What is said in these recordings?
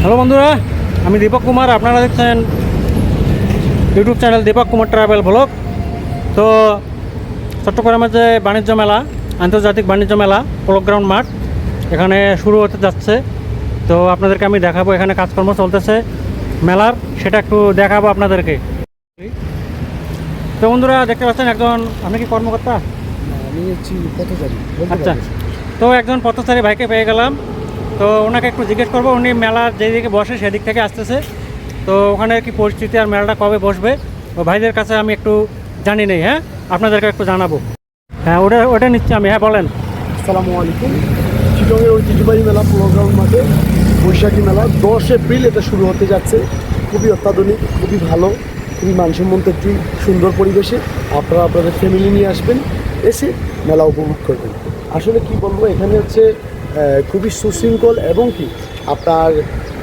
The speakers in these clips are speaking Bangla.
হ্যালো বন্ধুরা, আমি দীপক কুমার। আপনারা দেখছেন YouTube channel Deepak Kumar travel vlog. তো চট্টগ্রামের যে বাণিজ্য মেলা, আন্তর্জাতিক বাণিজ্য মেলা পোলো গ্রাউন্ড মাঠ, এখানে শুরু হতে যাচ্ছে। তো আপনাদেরকে আমি দেখাবো, এখানে কাজকর্ম চলতেছে মেলার, সেটা একটু দেখাবো আপনাদেরকে। তো বন্ধুরা দেখতে পাচ্ছেন একজন, আপনি কি কর্মকর্তা? আমি হচ্ছি পথচারী। আচ্ছা, তো একজন পথচারী ভাইকে পেয়ে গেলাম। তো ওনাকে একটু জিজ্ঞেস করবো, উনি মেলার যেদিকে বসে সেদিক থেকে আসতেছে। তো ওখানে কি পরিস্থিতি আর মেলাটা কবে বসবে, ও ভাইদের কাছে আমি একটু জানি নেই। হ্যাঁ, আপনাদেরকে একটু জানাবো। হ্যাঁ, ওটা নিচ্ছি আমি। হ্যাঁ বলেন। আসসালামু আলাইকুম। চিটংয়ের ঐতিহ্যবাহী মেলা পোলো গ্রাউন্ড মাঠে বৈশাখী মেলা 10 এপ্রিল এটা শুরু হতে যাচ্ছে। খুবই অত্যাধুনিক, খুবই ভালো, খুবই মানসম্মত একটি সুন্দর পরিবেশে আপনারা আপনাদের ফ্যামিলি নিয়ে আসবেন, এসে মেলা উপভোগ করবেন। আসলে কি বলবো, এখানে হচ্ছে খুবই সুশৃঙ্খল এবং কি আপনার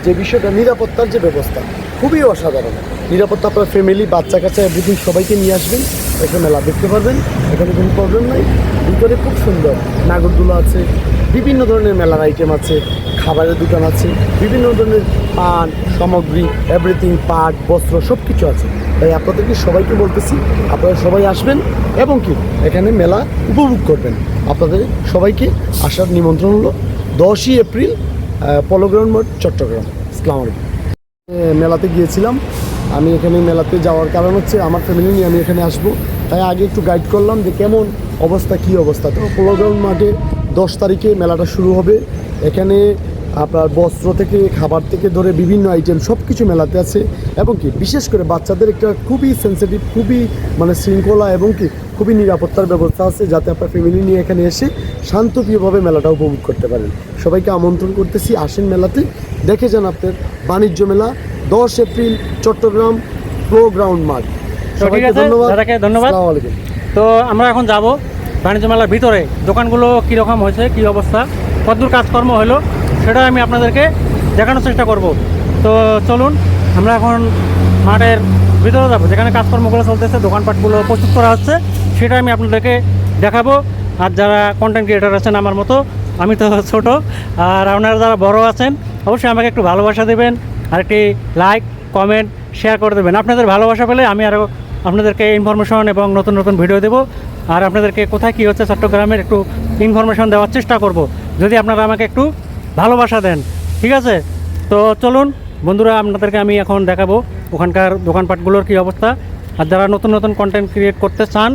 যে বিষয়টা নিরাপত্তার যে ব্যবস্থা খুবই অসাধারণ। নিরাপত্তা আপনার ফ্যামিলি, বাচ্চা কাচ্চা এভরিথিং সবাইকে নিয়ে আসবেন, এখানে মেলা দেখতে পারবেন। এখানে কোনো প্রবলেম নাই। ভিতরে খুব সুন্দর নাগরদোলা আছে, বিভিন্ন ধরনের মেলার আইটেম আছে, খাবারের দোকান আছে, বিভিন্ন ধরনের পান সামগ্রী, এভরিথিং, পাট, বস্ত্র সব কিছু আছে। তাই আপনাদেরকে সবাইকে বলতেছি, আপনারা সবাই আসবেন এবং কি এখানে মেলা উপভোগ করবেন। আপনাদের সবাইকে আসার নিমন্ত্রণ হলো 10ই এপ্রিল পোলো গ্রাউন্ড মাঠ, চট্টগ্রাম। আসসালামু আলাইকুম। মেলাতে গিয়েছিলাম আমি। এখানে মেলাতে যাওয়ার কারণ হচ্ছে আমার ফ্যামিলি নিয়ে আমি এখানে আসবো, তাই আগে একটু গাইড করলাম যে কেমন অবস্থা, কী অবস্থা। তো পোলো গ্রাউন্ড মাঠে 10 তারিখে মেলাটা শুরু হবে। এখানে আপনার বস্ত্র থেকে খাবার থেকে ধরে বিভিন্ন আইটেম সব কিছু মেলাতে আছে এবং কি বিশেষ করে বাচ্চাদের একটা খুবই সেন্সিটিভ, খুবই শৃঙ্খলা এবং কি খুবই নিরাপত্তার ব্যবস্থা আছে, যাতে আপনার ফ্যামিলি নিয়ে এখানে এসে শান্তপ্রিয়ভাবে মেলাটা উপভোগ করতে পারেন। সবাইকে আমন্ত্রণ করতেছি, আসেন মেলাতে, দেখে যান আপনার বাণিজ্য মেলা 10 এপ্রিল চট্টগ্রাম পোলো গ্রাউন্ড মাঠ। ঠিক আছে, দাদাকে ধন্যবাদ। আসসালামু আলাইকুম। তো আমরা এখন যাব বাণিজ্য মেলার ভিতরে, দোকানগুলো কীরকম হয়েছে, কী অবস্থা, কতদূর কাজকর্ম হলো, সেটা আমি আপনাদেরকে দেখানোর চেষ্টা করব। তো চলুন আমরা এখন মাঠের ভিতরে যাবো, যেখানে কাজকর্মগুলো চলতেছে, দোকানপাটগুলো প্রস্তুত করা হচ্ছে, সেটা আমি আপনাদেরকে দেখাবো। আর যারা কন্টেন্ট ক্রিয়েটার আছেন আমার মতো, আমি তো ছোট, আর আপনারা যারা বড় আছেন অবশ্যই আমাকে একটু ভালোবাসা দেবেন, আর একটি লাইক, কমেন্ট, শেয়ার করে দেবেন। আপনাদের ভালোবাসা পেলে আমি আরও আপনাদেরকে ইনফরমেশন এবং নতুন নতুন ভিডিও দেবো, আর আপনাদেরকে কোথায় কী হচ্ছে চট্টগ্রামের একটু ইনফরমেশন দেওয়ার চেষ্টা করব, যদি আপনারা আমাকে একটু ভালোবাসা দেন। ঠিক আছে, তো চলুন বন্ধুরা, আপনাদেরকে আমি এখন দেখাবো ওখানকার দোকানপাটগুলোর কী অবস্থা। আর যারা নতুন নতুন কন্টেন্ট ক্রিয়েট করতে চান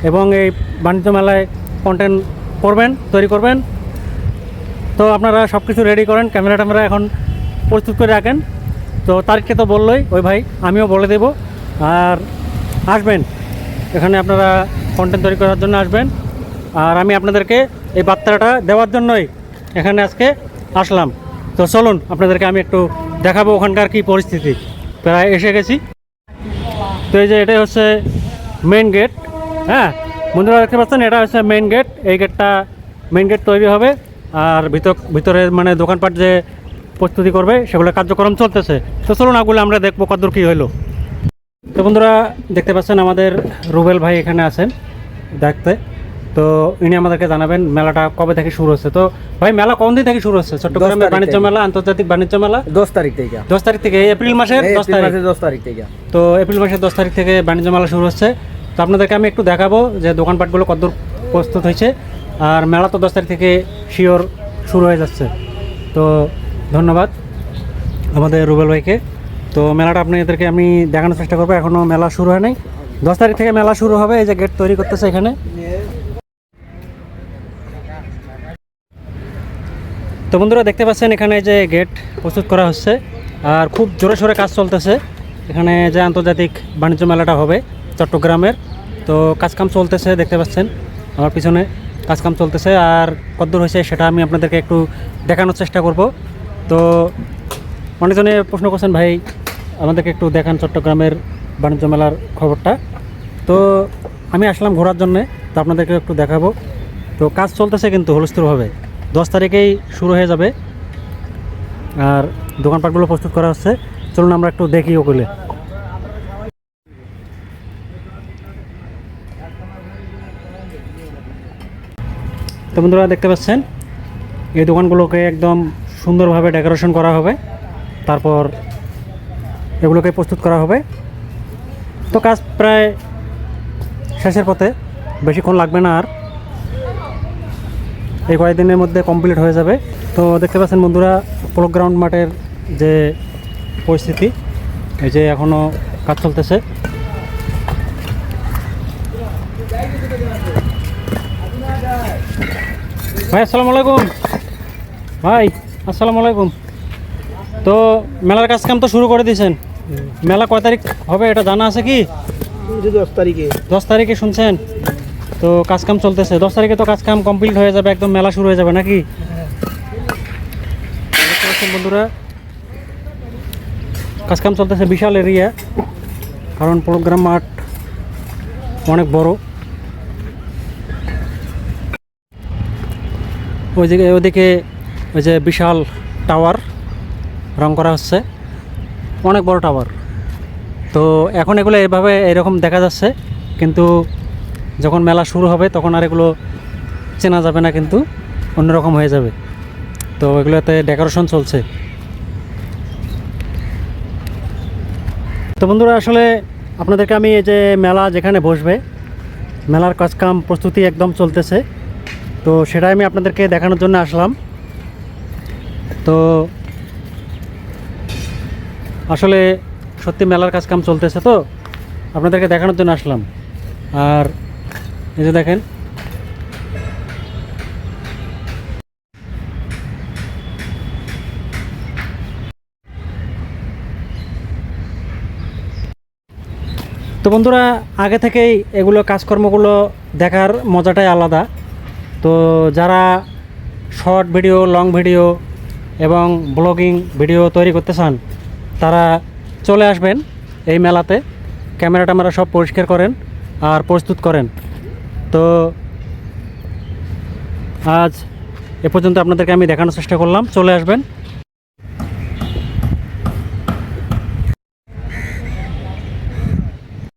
এবং এই বাণিজ্য মেলায় কন্টেন্ট করবেন, তৈরি করবেন, তো আপনারা সব কিছু রেডি করেন, ক্যামেরা ট্যামেরা এখন প্রস্তুত করে রাখেন। তো তারিখকে তো বললোই ওই ভাই, আমিও বলে দেব। আর আসবেন এখানে, আপনারা কন্টেন্ট তৈরি করার জন্য আসবেন। আর আমি আপনাদেরকে এই বার্তাটা দেওয়ার জন্যই এখানে আজকে আসলাম। তো চলুন আপনাদেরকে আমি একটু দেখাবো ওখানকার কি পরিস্থিতি। প্রায় এসে গেছি। তো এই যে এটাই হচ্ছে মেইন গেট। হ্যাঁ বন্ধুরা দেখতে পাচ্ছেন, এটা হচ্ছে মেইন গেট। এই গেটটা মেইন গেট তৈরি হবে, আর ভিতরে মানে দোকানপাট যে প্রস্তুতি করবে সেগুলো কার্যক্রম চলতেছে। তো চলুন ওগুলো আমরা দেখবো কতদূর কী হলো। তো বন্ধুরা দেখতে পাচ্ছেন আমাদের রুবেল ভাই এখানে আছেন দেখতে। তো ইনি আমাদেরকে জানাবেন মেলাটা কবে থেকে শুরু হচ্ছে। তো ভাই, মেলা কোন দিন থেকে শুরু হচ্ছে? চট্টগ্রামের বাণিজ্য মেলা, আন্তর্জাতিক বাণিজ্য মেলা 10 তারিখ থেকে। 10 তারিখ থেকে, এপ্রিল মাসের 10 তারিখ থেকে। তো এপ্রিল মাসের 10 তারিখ থেকে বাণিজ্য মেলা শুরু হচ্ছে। তো আপনাদেরকে আমি একটু দেখাবো যে দোকানপাটগুলো কতদূর প্রস্তুত হয়েছে। আর মেলা তো 10 তারিখ থেকে শিওর শুরু হয়ে যাচ্ছে। তো ধন্যবাদ আমাদের রুবেল ভাইকে। তো মেলাটা আপনাদেরকে আমি দেখানোর চেষ্টা করবো। এখনও মেলা শুরু হয় নাই, 10 তারিখ থেকে মেলা শুরু হবে। এই যে গেট তৈরি করতেছে এখানে। তো বন্ধুরা দেখতে পাচ্ছেন এখানে যে গেট প্রস্তুত করা হচ্ছে, আর খুব জোরে সোরে কাজ চলতেছে এখানে, যে আন্তর্জাতিক বাণিজ্য মেলাটা হবে চট্টগ্রামের। তো কাজকাম চলতেছে, দেখতে পাচ্ছেন আমার পিছনে কাজকাম চলতেছে। আর কতদূর হয়েছে সেটা আমি আপনাদেরকে একটু দেখানোর চেষ্টা করব। তো অনেকজনে প্রশ্ন করছেন, ভাই আমাদেরকে একটু দেখান চট্টগ্রামের বাণিজ্য মেলার খবরটা। তো আমি আসলাম ঘোরার জন্যে, তো আপনাদেরকে একটু দেখাবো। তো কাজ চলতেছে কিন্তু হুলস্থুলভাবে, 10 তারিখেই শুরু হয়ে যাবে। আর দোকানপাটগুলো প্রস্তুত করা হচ্ছে। চলুন আমরা একটু দেখি ওগুলো। তো বন্ধুরা দেখতে পাচ্ছেন এই দোকানগুলোকে একদম সুন্দরভাবে ডেকোরেশন করা হবে, তারপর এগুলোকে প্রস্তুত করা হবে। তো কাজ প্রায় শেষের পথে, বেশিক্ষণ লাগবে না আর, এই কয়েকদিনের মধ্যে কমপ্লিট হয়ে যাবে। তো দেখতে পাচ্ছেন বন্ধুরা পোলো গ্রাউন্ড মাঠের যে পরিস্থিতি, এই যে এখনও কাজ চলতেছে। ভাই আসসালামু আলাইকুম। ভাই আসসালামু আলাইকুম। তো মেলার কাজ কাম তো শুরু করে দিয়েছেন, মেলা কয় তারিখ হবে এটা জানা আছে কি? 10 তারিখে। 10 তারিখে শুনছেন? তো কাজ কাম চলতেছে, 10 তারিখে তো কাজ কাম কমপ্লিট হয়ে যাবে, একদম মেলা শুরু হয়ে যাবে নাকি? দেখতে পাচ্ছেন বন্ধুরা কাজ কাম চলতেছে, বিশাল এরিয়া, কারণ প্রোগ্রাম মাঠ অনেক বড়। ওইদিকে ওই যে বিশাল টাওয়ার রং করা হচ্ছে, অনেক বড় টাওয়ার। তো এখন এগুলো এভাবে এরকম দেখা যাচ্ছে, কিন্তু যখন মেলা শুরু হবে তখন আর এগুলো চেনা যাবে না, কিন্তু অন্যরকম হয়ে যাবে। তো এগুলোতে ডেকোরেশন চলছে। তো বন্ধুরা আসলে আপনাদেরকে আমি এই যে মেলা যেখানে বসবে, মেলার কাজকাম প্রস্তুতি একদম চলতেছে, তো সেটাই আমি আপনাদেরকে দেখানোর জন্য আসলাম। তো আসলে সত্যি মেলার কাজকাম চলতেছে, তো আপনাদেরকে দেখানোর জন্য আসলাম। আর এই যে দেখেন তো বন্ধুরা আগে থেকেই এগুলো কাজকর্মগুলো দেখার মজাটাই আলাদা। তো যারা শর্ট ভিডিও, লং ভিডিও এবং ব্লগিং ভিডিও তৈরি করতে চান তারা চলে আসবেন এই মেলাতে, ক্যামেরা ট্যামেরা সব পরিষ্কার করেন আর প্রস্তুত করেন। তো আজ এ পর্যন্ত আপনাদেরকে আমি দেখানোর চেষ্টা করলাম, চলে আসবেন।